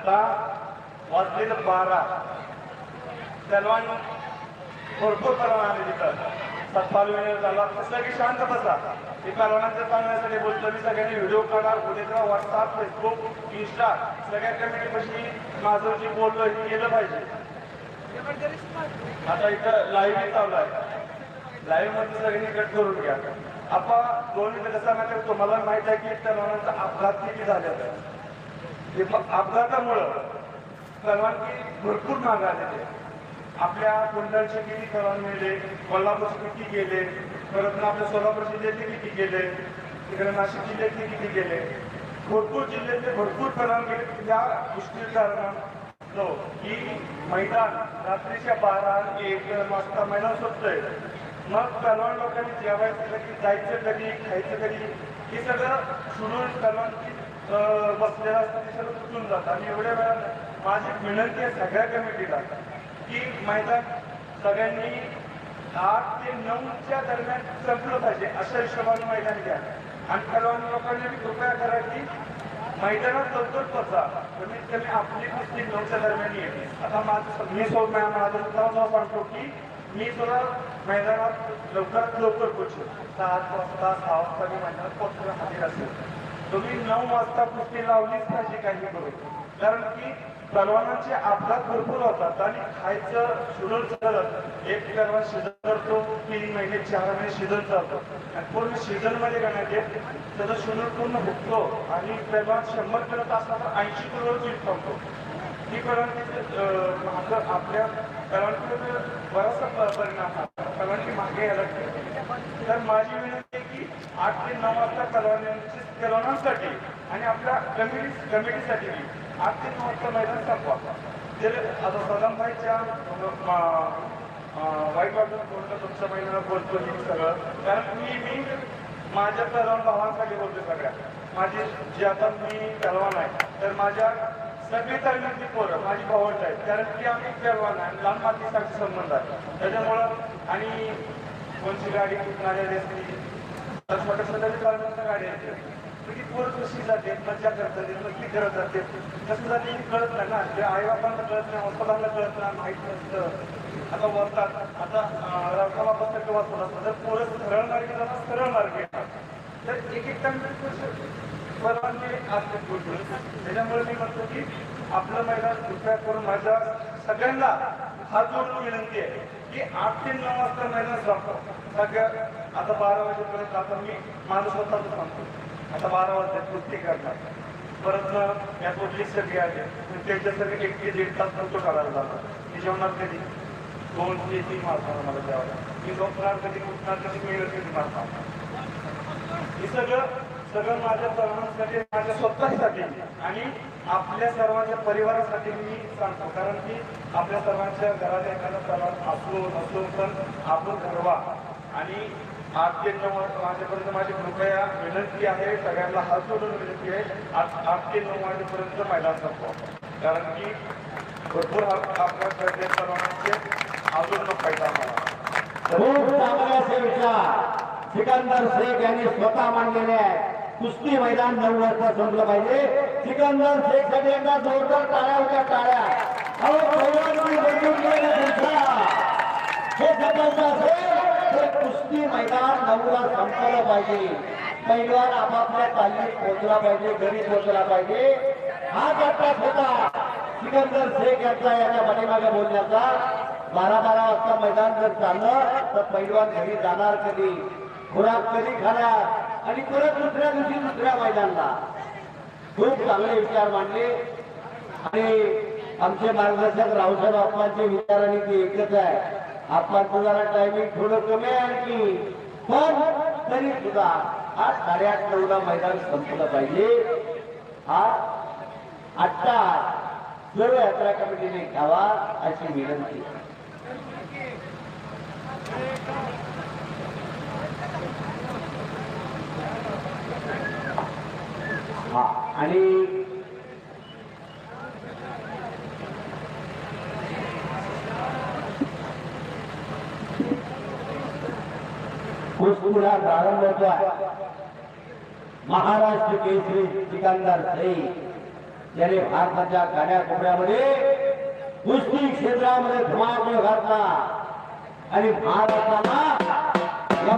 आता वाजलेलं 12 पहलवान भरपूर पहलवान आले तिथं 7 मिनिट झाला सगळी शांत बसा मी पहलवानांचं सांगण्यासाठी बोलतो मी सगळ्यांनी व्हिडिओ काढा उद्या व्हॉट्सअप फेसबुक इंस्टा सगळ्या कमिटीपाशी माझं जे बोललो हे केलं पाहिजे आता इथं लाईव्ह चालू आहे लाईव्ह मध्ये सगळ्यांनी कट करून घ्या आपण 2 मिनिटं कसं माहिती तुम्हाला माहित आहे की पहलवानांचा अपघात किती झालेला आहे अपघातामुळं पहलवानकी भरपूर माग आलेले आपल्या कुंडलचे किती पहलवान मिळले कोल्हापूरचे किती गेले परत आपल्या सोलापूर जिल्ह्यातले किती गेले तिकडे नाशिक जिल्ह्यातले किती गेले भरपूर जिल्ह्यातले भरपूर पहलवान गेले या गोष्टी कारणानं की मैदान रात्रीच्या 12-1 वाजता मैदान सुटतंय मग पहलवान लोकांनी जेवायचं कधी जायचं कधी खायचं कधी हे सगळं सोडून पहलवान बसलेलं असतं ते सगळं सुटून जातं आणि एवढ्या वेळात माझी विनंती आहे सगळ्या कमिटीला की मैदान सगळ्यांनी 8 ते 9च्या दरम्यान संपलं पाहिजे अशा हिशोबाने मैदान घ्या आणि पहलवान लोकांनी कृपया करा की मैदानात लवकर पोचा कमीत कमी आपली कुस्ती 9च्या दरम्यान येते आता माझं मी माझं सुद्धा सांगतो की मी सुद्धा मैदानात लवकरात लवकर पोचतो 7 वाजता 6 वाजता मी मैदानात पोचणं हजर असेल तुम्ही 9 वाजता कुस्ती लावलीच पाहिजे काही करून कारण की पहलवानांचे अपघात भरपूर होतात आणि खायचं शेड्यूल चालत एक पहलवान सीझन करतो 3 महिने 4 महिने सीझन चालतो आणि पूर्ण सीझन मध्ये करण्यात येत त्याचा शेड्यूल पूर्ण भुगतो आणि पहलवान 100 करत असला तर 80 किलोवर जीत थांबतो ही पहलवानकी आपल्या पहलवानकीवर बराचसा परिणाम पहलवानकी मागे यायला तर माझी विनंती आहे की 8 ते 9 वाजता पहलवानांसाठी आणि आपल्या कमिटीसाठी 8 ते 9 वाजता मैदान संपवा जर आता सदामभाईच्या वाईट वाटून बोलतो तुमच्या मैदानात बोलतो मी सगळं कारण मी माझ्या पहलवान भावांसाठी बोलतो सगळ्या माझी जे आता मी पहलवान आहे तर माझ्या सगळी तरुणांची पोरं माझी भावंड आहेत कारण की आम्ही पहलवान आहे लांब मातीसाठी संबंध आहे त्याच्यामुळं आणि कोणची गाडी कुठणाऱ्या असते तर छोट्या छोट्या पहलवानांच्या गाडी असते ती पोरं कशी जाते मज्जा करतात मस्ती करत जाते कसं जाते कळत नाही ना ते आईबापांना कळत नाही वस्तूला कळत नाही माहीत नसतं आता वरतात आता रकाला बसतं किंवा थोडंसं जर पोरं सरळ मार्गे जातात सरळ मार्गे तर एक परवानगी असते बोलतो त्याच्यामुळे मी म्हणतो की आपलं मैदान कृपया करून माझ्या सगळ्यांना हात जोडून विनंती आहे की 8 ते 9 वाजता मैदान संपतो सगळं आता 12 वाजेपर्यंत आता मी माझं स्वतःच सांगतो आता 12 वाजता कुस्ती करणार परत यात उठली सगळी आली त्यांच्यासाठी 1 ते 1.5 तास नव्हतो काढायला जाणार मी जेवणार कधी 2 ते 3 वाजता मला जेवायला मी झोपणार कधी उठणार कधी मिळेल कधी मारणार हे सगळं माझ्या सर्वांसाठी माझ्या स्वतःसाठी आणि आपल्या सर्वांच्या परिवारासाठी मी सांगतो कारण की आपल्या सर्वांच्या घरात एखादा सर्वात असो पण आपण ठरवा आणि 8 ते 9 वाजेपर्यंत माझी कृपया विनंती आहे सगळ्यांना हात जोडून विनंती आहे 8 ते 9 वाजेपर्यंत मैदान संपवा कारण की भरपूर अपघात घडले सर्वांचे अजून फायदा मला सिकंदर शेख यांनी स्वतः मांडलेले आहे कुस्ती मैदान 9 वाजता संपलं पाहिजे सिकंदर शेख साठी एकदा जोरदार टाळ्या होत्या टाळ्या हे जबरदस्त असेल तर कुस्ती मैदान 9 ला संपलं पाहिजे पैलवान आपापल्या तालीत पोहोचला पाहिजे घरी पोहोचला पाहिजे हा टप्पाच होता सिकंदर शेख यांचा याच्या पाठीमागे बोलण्याचा 12 वाजता मैदान जर चाललं तर पैलवान घरी जाणार कधी खुराक कधी खाणार आणि परत दुसऱ्या दिवशी दुसऱ्या मैदानाला खूप चांगले विचार मांडले आणि आमचे मार्गदर्शक रावसाहेब आप्पांचे विचार आणि ते एकच आहे आप्पांचं जरा टायमिंग थोडं कमी आहे आणखी पण तरी सुद्धा आज 8:30-9ला मैदान संपलं पाहिजे हा आत्ता सर्व यात्रा कमिटीने घ्यावा अशी विनंती हा आणि कुस्तीला प्रारंभ होतोय महाराष्ट्र केसरी सिकंदर शेख त्याने भारताच्या कान्याकोपऱ्यामध्ये कुस्ती क्षेत्रामध्ये धुमाकूळ घातला आणि महाराष्ट्राला या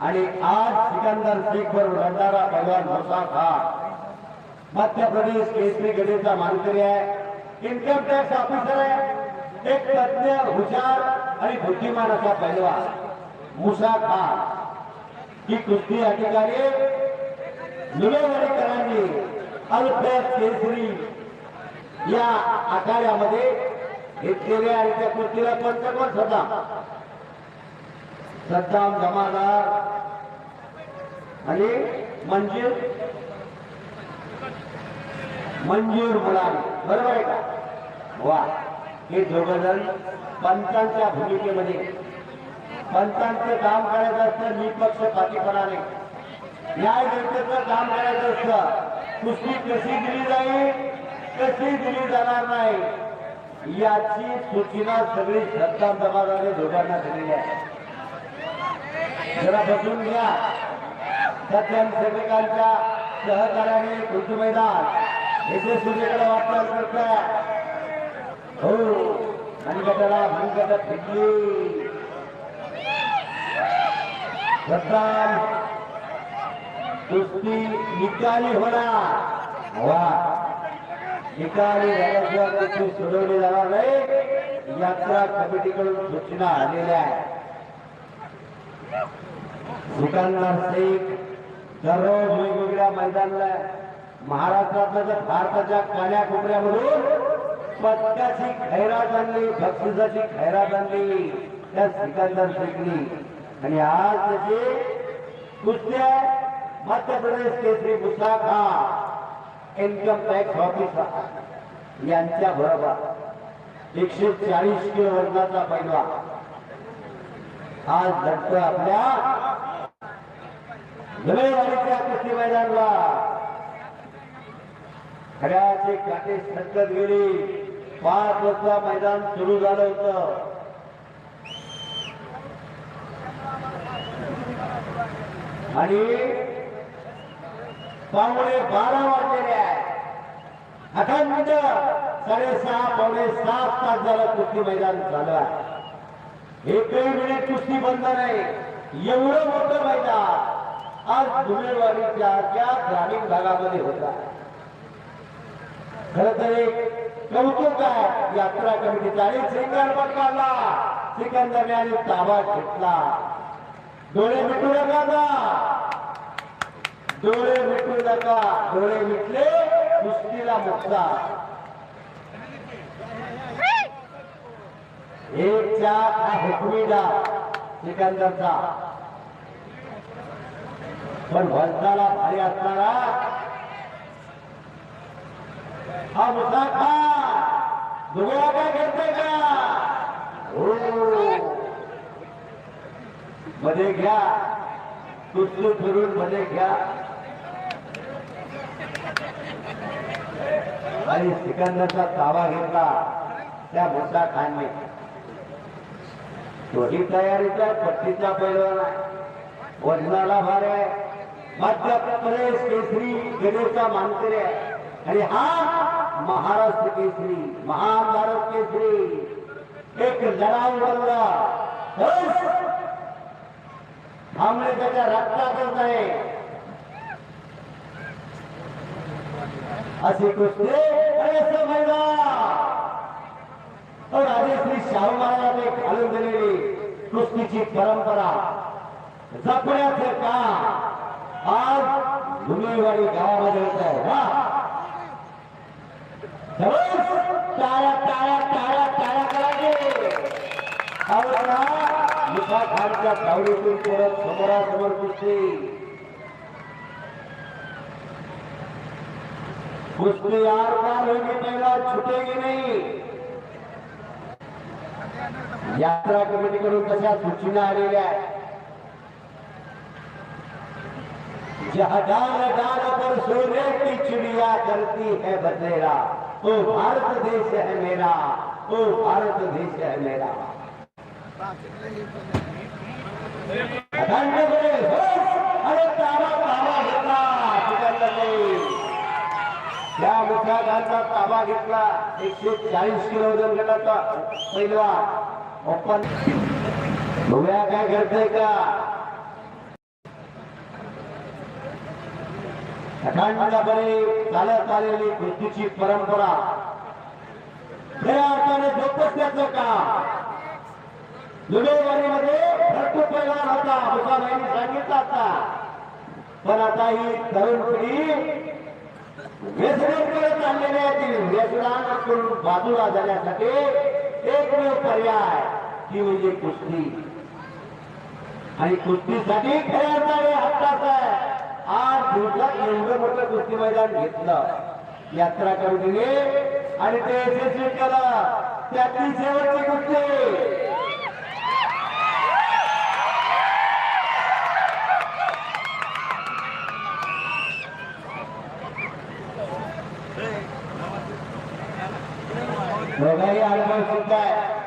आणि आज सिकंदर शेख वर लढणारा पैलवान मुसा खान मध्य प्रदेश केसरी गडीचा मानकरी आहे, इन्कम टॅक्स ऑफिसर आहे, एक तज्ञ हुशार आणि बुद्धिमान असा पैलवान मुसा खान ही कुस्ती या ठिकाणी निलवाडीकरांनी अल्फ्रेड केसरी या आखाड्यामध्ये घेतलेल्या आणि त्या कुस्तीला पंचकोश होता सद्दाम जमादार आणि मंजूर मुलानी, बरोबर आहे का? वा, हे दोघजण पंचांच्या भूमिकेमध्ये पंचांचं काम करायचं असतं निपक्षपातीपणाने, न्याय व्यवस्थेचं काम करायचं असतं. कुस्ती कशी दिली जाईल कशी दिली जाणार नाही याची सूचना सगळी सद्दाम जमादारने दोघांना दिलेली आहे. जरा बसून घ्या. सत्यम सेवकांच्या सहकार्याने कृषी मैदान येथे सूर्यकडे वाटचाल करताय. हो, आणि गटाला भूगटात फिरली सद्दाम. कुस्ती निकाली होणार. वा, निकाली झाल्याशिवाय कुस्ती सोडवली जाणार नाही यात्रा कमिटीकडून सूचना आलेल्या आहे. सिकंदर शेख दररोज वेगवेगळ्या मैदानाला महाराष्ट्रातल्या भारताच्या कान्याकोपऱ्यामधून पदकाची खैरात आणली, बक्षिसाची खैरात आणली त्या सिकंदर शेखनी. आणि आज त्याची कुस्ती आहे Madhya Pradesh Kesari Musa Khan income tax officer यांच्या बरोबर 140 किलो वजनाचा पैलवान आज लढतो आपल्या नवेवाडीच्या कुस्ती मैदानाला. खड्याचे काटे सरकत गेली. 5 वाजता मैदान सुरू झालं होतं. आणि 12:15 वाजलेले आहे. अखंड 6:30 पावणे 7 तास झालं कुस्ती मैदान चालू आहे. एकही मिनिट कुस्ती बंद नाही. एवढं मोठं मैदान आज धुळेवाडीच्या ग्रामीण भागामध्ये होता. खर तर एक कौतुक आहे यात्रा कमिटीचा. आणि सिंगल पटकावला सिकंदरने आणि ताबा घेतला. डोळे मिटू नका, डोळे मिटू नका. डोळे मिटले कुस्तीला मुक्ता. एक चाक हा हुकमीदा सिकंदरचा, पण वजनाला भारी असणारा हा मुसा खान. दुबळा काय घेतोय का? हो, मध्ये घ्या, कुस्ती फिरून मध्ये घ्या. आणि सिकंदरचा ताबा घेतला त्या मुसा खानने. दोन्ही तयारीचा पट्टीचा पैलवान आहे, वजनाला भार आहे, मध्य प्रदेश केसरी गडेचा मानकरी आहे. आणि हा महाराष्ट्र केसरी, महान भारत केसरी एक लढाऊ बनला. थांबले त्याच्या रक्तातच आहे अशी कुस्ती असं मैदान. राजेश्री शाहू महाराजांनी घालून दिलेली कुस्तीची परंपरा जपण्याचे काम आज धुळेवाडी गावामध्ये होत आहे. टाळ्या टाळ्या टाळ्या टाळ्या करायचे. मुसा खानच्या तावडीतून परत समोरासमोर कुस्ती. कुस्ती यार पार होगी, पहिला छुटेगी नहीं. यात्रा कमिटीकडून तशा सूचना आलेल्या आहेत. जहां डाल डाल पर सोने की चिड़िया करती है बसेरा, ओ भारत देश है मेरा, ओ भारत देश है मेरा। अरे ताबा ताबा घेतला त्या मोठ्या घालचा ताबा घेतला 140 किलो वजन गटाचा पहिलवान ओपन बघूया काय घडतंय का अखंडपणे चालत आलेली कृतीची परंपरा खऱ्या अर्थाने जोपासण्याचं काम जुनेवारीमध्ये भरपूर पैलवान होता मुसाबाईंनी सांगितलं होता पण आता ही तरुण पिढी व्यसनाकडे चाललेली आहे व्यसनाकडून बाजूला जाण्यासाठी एकमेव पर्याय ती म्हणजे कुस्ती आणि कुस्तीसाठी खऱ्या अर्थाने हक्काचं आहे आज दिवसात एवढं मोठं कुस्ती मैदान घेतलं यात्रा करून दिली आणि ते यशस्वी केलं त्यातली शेवटची कुस्ती दोघाही अनुभव सुद्धा आहे